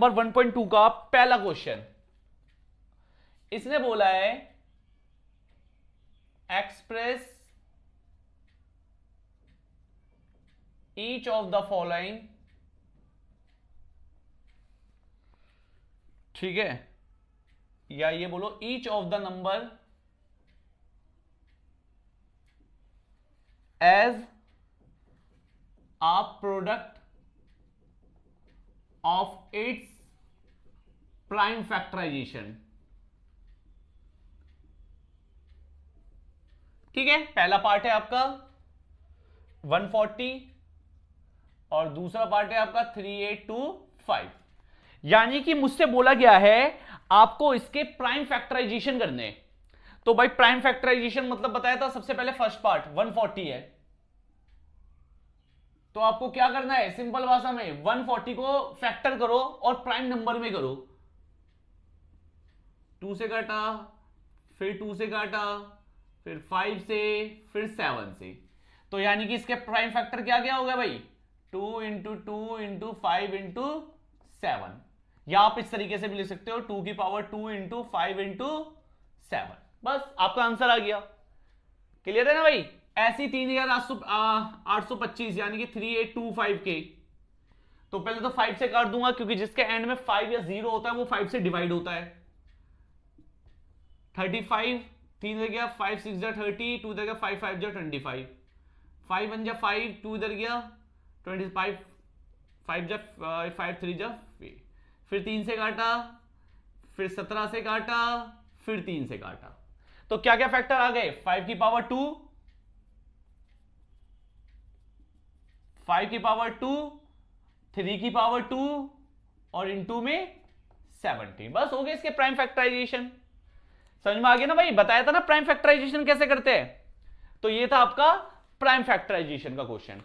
Number 1.2 का पहला question. इसने बोला है express each of the following, ठीक है, या ये बोलो each of the number as a product of its prime factorization। ठीक है, पहला पार्ट है आपका 140 और दूसरा पार्ट है आपका 3825। यानी कि मुझसे बोला गया है आपको इसके प्राइम फैक्टराइजेशन करने। तो भाई प्राइम फैक्टराइजेशन मतलब बताया था सबसे पहले फर्स्ट पार्ट 140 है, तो आपको क्या करना है, सिंपल भाषा में 140 को फैक्टर करो और प्राइम नंबर में करो। 2 से काटा, फिर 2 से काटा, फिर 5 से, फिर 7 से। तो यानी कि इसके प्राइम फैक्टर क्या क्या होगा भाई, 2 इंटू 2 इंटू 5 इंटू 7, या आप इस तरीके से भी लिख सकते हो 2 की पावर 2 इंटू 5 इंटू 7। बस आपका आंसर आ गया। क्लियर है ना भाई। ऐसी 3825 यानी कि 3825 के, तो पहले तो 5 से काट दूंगा क्योंकि जिसके एंड में 5 या 0 होता है वो 5 से डिवाइड होता है। 35 3 इधर गया, 5 6 जा 30, 2 इधर गया, 5 5 जा 25, 5 1 जा 5, 2 इधर गया 25, 5 जा 5 3 जा, फिर 3 से काटा, फिर 17 से काटा, फिर 3 से काटा। तो क्या क्या फैक्टर आ गए, 5 की पावर 2, 5 की पावर 2, 3 की पावर 2 और इनटू में 17। बस हो गए इसके प्राइम फैक्टराइजेशन। समझ में आ गया ना भाई, बताया था ना प्राइम फैक्टराइजेशन कैसे करते हैं। तो ये था आपका प्राइम फैक्टराइजेशन का क्वेश्चन।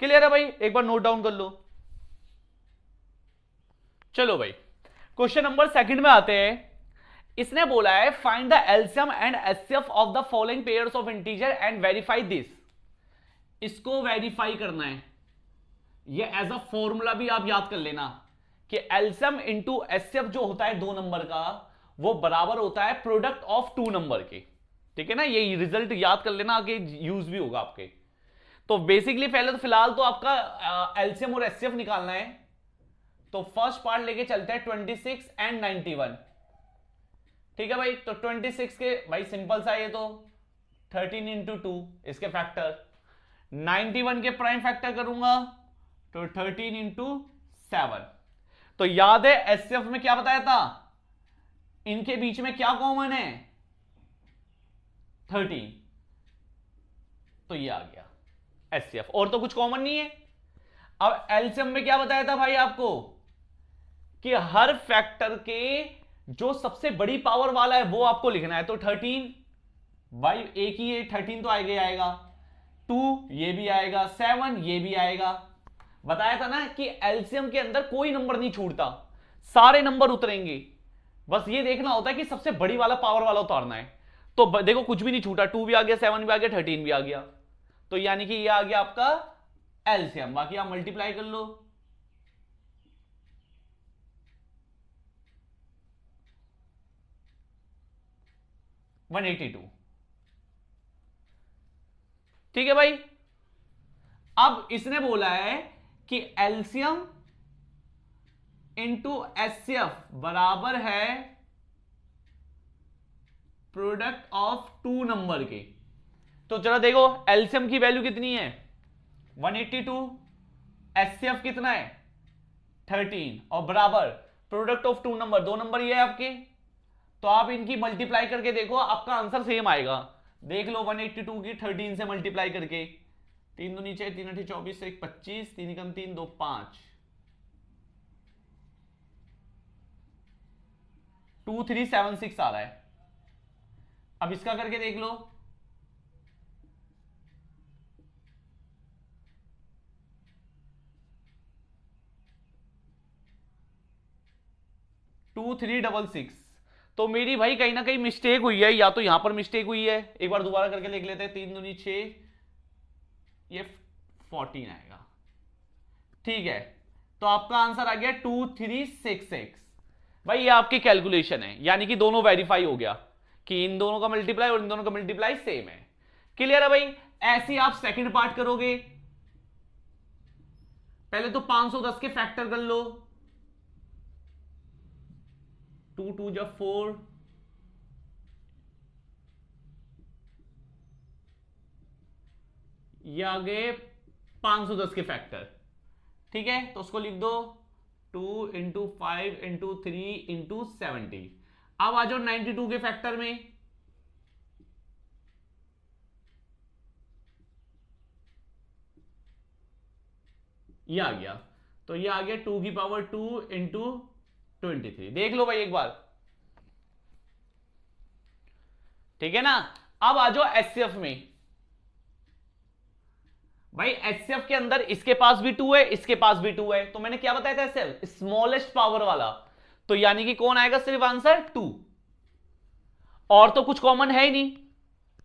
क्लियर है भाई, एक बार नोट डाउन कर लो। चलो भाई क्वेश्चन नंबर सेकंड में आते हैं। इसने बोला है find the LCM and HCF of the following pairs of integer and verify this. इसको वेरीफाई करना है, ये एज अ फॉर्मूला भी आप याद कर लेना कि एलसीएम इंटू एचसीएफ जो होता है 2 नंबर का, वो बराबर होता है प्रोडक्ट ऑफ 2 नंबर के। ठीक है ना, ये रिजल्ट याद कर लेना, आगे यूज भी होगा आपके। तो बेसिकली पहले तो फिलहाल तो आपका एलसीएम और एचसीएफ निकालना है। तो फर्स्ट पार्ट लेके चलते हैं 26 एंड 91। ठीक है भाई, तो 26 के भाई सिंपल सा, ये तो 13 इंटू 2 इसके फैक्टर, 91 के प्राइम फैक्टर करूंगा तो 13 इंटू 7। तो याद है एचसीएफ में क्या बताया था, इनके बीच में क्या कॉमन है, 13, तो ये आ गया एचसीएफ, और तो कुछ कॉमन नहीं है। अब एलसीएम में क्या बताया था भाई आपको कि हर फैक्टर के जो सबसे बड़ी पावर वाला है वो आपको लिखना है। तो 13 भाई एक ही है, 13 तो आएगा, 2 ये भी आएगा, 7 ये भी आएगा। बताया था ना कि एलसीएम के अंदर कोई नंबर नहीं छूटता, सारे नंबर उतरेंगे, बस ये देखना होता है कि सबसे बड़ी वाला पावर वाला उतारना है। तो देखो कुछ भी नहीं छूटा, 2 भी आ गया, 7 भी आ गया, 13 भी आ गया। तो यानी कि ये आ गया आपका एलसीएम। बाकी आप मल्टीप्लाई कर लो, $182। ठीक है भाई, अब इसने बोला है कि एलसीएम इंटू एचसीएफ बराबर है प्रोडक्ट ऑफ 2 नंबर के। तो चलो देखो एलसीएम की वैल्यू कितनी है 182, एचसीएफ कितना है 13 और बराबर प्रोडक्ट ऑफ 2 नंबर, 2 नंबर ये है आपके। तो आप इनकी मल्टीप्लाई करके देखो, आपका आंसर सेम आएगा। देख लो 182 की 13 से मल्टीप्लाई करके, 3 दूनी 6, 3 8 24, 1 25, 3 कम 3 2 5, 2376 आ रहा है। अब इसका करके देख लो, टू 366। तो मेरी भाई कहीं ना कहीं मिस्टेक हुई है, या तो यहां पर मिस्टेक हुई है, एक बार दोबारा करके लिख लेते हैं। 3 दूनी 6, ये 14 आएगा। ठीक है, तो आपका आंसर आ गया 2366। भाई ये आपकी कैलकुलेशन है, यानी कि दोनों वेरीफाई हो गया कि इन दोनों का मल्टीप्लाई और इन दोनों का मल्टीप्लाई सेम है। क्लियर है भाई? ऐसे ही आप सेकंड पार्ट करोगे। पहले तो 510 के फैक्टर कर लो, 2 2 जा 4, ये आ गए 510 के फैक्टर। ठीक है, तो उसको लिख दो 2 इंटू 5 इंटू 3 इंटू 70। अब आ जाओ 92 के फैक्टर में, ये आ गया, तो ये आ गया 2 की पावर 2 इंटू 23। देख लो भाई एक बार, ठीक है ना। अब आ जाओ एचसीएफ में। भाई एचसीएफ के अंदर इसके पास भी 2 है, इसके पास भी 2 है, तो मैंने क्या बताया था एचसीएफ स्मॉलेस्ट पावर वाला, तो यानी कि कौन आएगा? सिर्फ आंसर 2, और तो कुछ कॉमन है ही नहीं,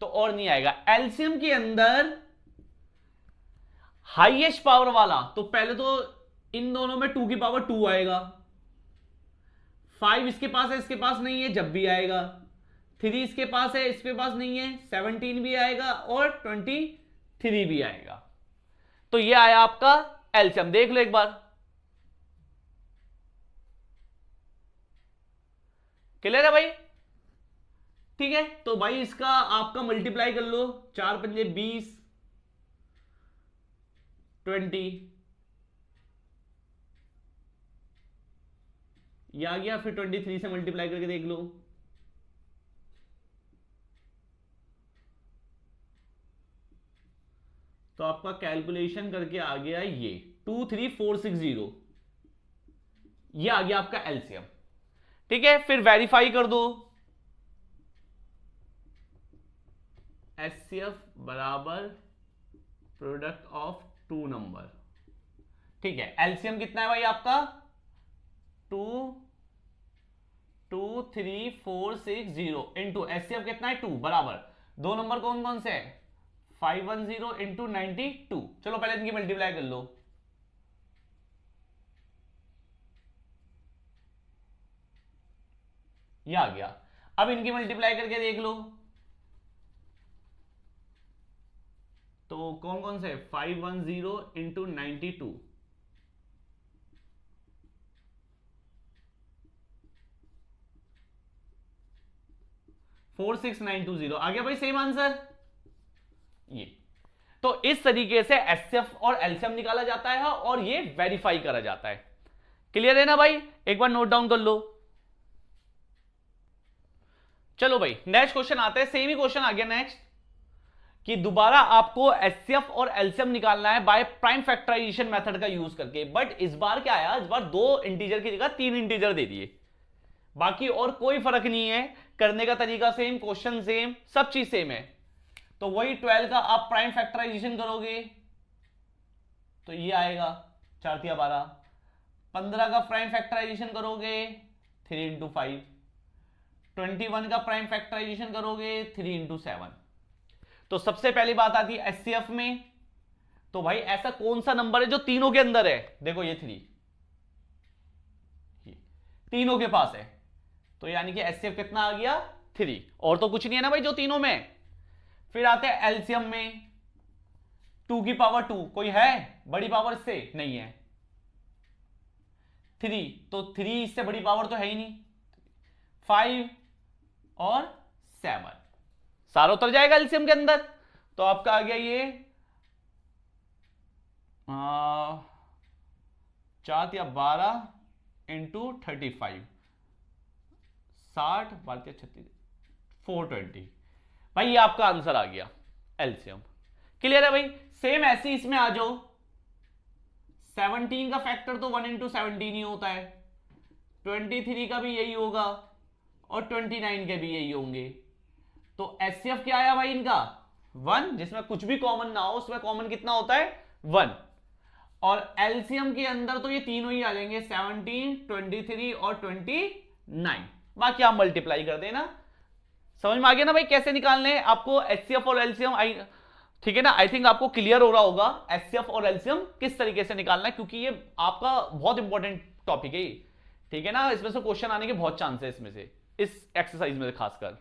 तो और नहीं आएगा। एलसीएम के अंदर हाईएस्ट पावर वाला, तो पहले तो इन दोनों में 2 की पावर 2 आएगा, 5 इसके पास है, इसके पास नहीं है, जब भी आएगा। 3 इसके पास है, इसके पास नहीं है, 17 भी आएगा और 23 भी आएगा। तो ये आया आपका एलसीएम, देख लो एक बार। क्लियर है भाई? ठीक है, तो भाई इसका आपका मल्टीप्लाई कर लो, 4 पंजे 20, 20 ये आ गया, फिर 23 से मल्टीप्लाई करके देख लो, तो आपका कैलकुलेशन करके आ गया ये 23460, ये आ गया आपका एलसीएम। ठीक है, फिर वेरीफाई कर दो, एचसीएफ बराबर प्रोडक्ट ऑफ 2 नंबर। ठीक है, एलसीएम कितना है भाई आपका? 22460 इंटू एचसीएफ कितना है? 2 बराबर 2 नंबर कौन कौन से है? 510 इंटू 92। चलो पहले इनकी मल्टीप्लाई कर लो, ये आ गया। अब इनकी मल्टीप्लाई करके देख लो, तो कौन कौन से? 510 इंटू 92, 46920 आ गया भाई, सेम आंसर ये। तो इस तरीके से एचसीएफ और एलसीएम निकाला जाता है और ये वेरीफाई करा जाता है। क्लियर है ना भाई? एक बार नोट डाउन कर लो। चलो भाई नेक्स्ट क्वेश्चन आता है, सेम ही क्वेश्चन आ गया नेक्स्ट, कि दोबारा आपको एचसीएफ और एलसीएम निकालना है बाय प्राइम फैक्टराइजेशन मेथड का यूज करके। बट इस बार क्या आया? इस बार 2 इंटीजर की जगह 3 इंटीजर दे दिए, बाकी और कोई फर्क नहीं है, करने का तरीका सेम, क्वेश्चन सेम, सब चीज सेम है। तो वही 12 का आप प्राइम फैक्टराइजेशन करोगे तो ये आएगा 4 तिया 12। 15 का प्राइम फैक्टराइजेशन करोगे 3 इंटू 5। 21 का प्राइम फैक्टराइजेशन करोगे 3 इंटू 7। तो सबसे पहली बात आती है एचसीएफ में, तो भाई ऐसा कौन सा नंबर है जो तीनों के अंदर है? देखो ये 3 तीनों के पास है, तो यानी कि एचसीएफ कितना आ गया? 3, और तो कुछ नहीं है ना भाई जो तीनों में। फिर आते हैं एलसीएम में, 2 की पावर 2 कोई है बड़ी पावर इससे? नहीं है। 3, तो 3 इससे बड़ी पावर तो है ही नहीं। 5 और 7 सारा उतर जाएगा एलसीएम के अंदर, तो आपका आ गया ये 4 या 12 इंटू 35, 60 12 36 420। भाई ये आपका आंसर आ गया एलसीएम। क्लियर है भाई? सेम ऐसे इसमें आ जाओ, 17 का फैक्टर तो 1 इंटू 17 ही होता है, 23 का भी यही होगा और 29 के भी यही होंगे। तो एचसीएफ क्या आया भाई इनका? 1, जिसमें कुछ भी कॉमन ना हो उसमें कॉमन कितना होता है? 1। और एलसीएम के अंदर तो ये तीनों ही आ जाएंगे, 17, 23 और 29। बाकी आप मल्टीप्लाई कर देना। समझ में आ गया ना भाई कैसे निकालने हैं आपको एचसीएफ और एलसीएम? ठीक है ना। आई थिंक आपको क्लियर हो रहा होगा एचसीएफ और एलसीएम किस तरीके से निकालना है, क्योंकि ये आपका बहुत इंपॉर्टेंट टॉपिक है, ठीक है ना। इसमें से क्वेश्चन आने के बहुत चांस है इसमें से, इस एक्सरसाइज में खासकर।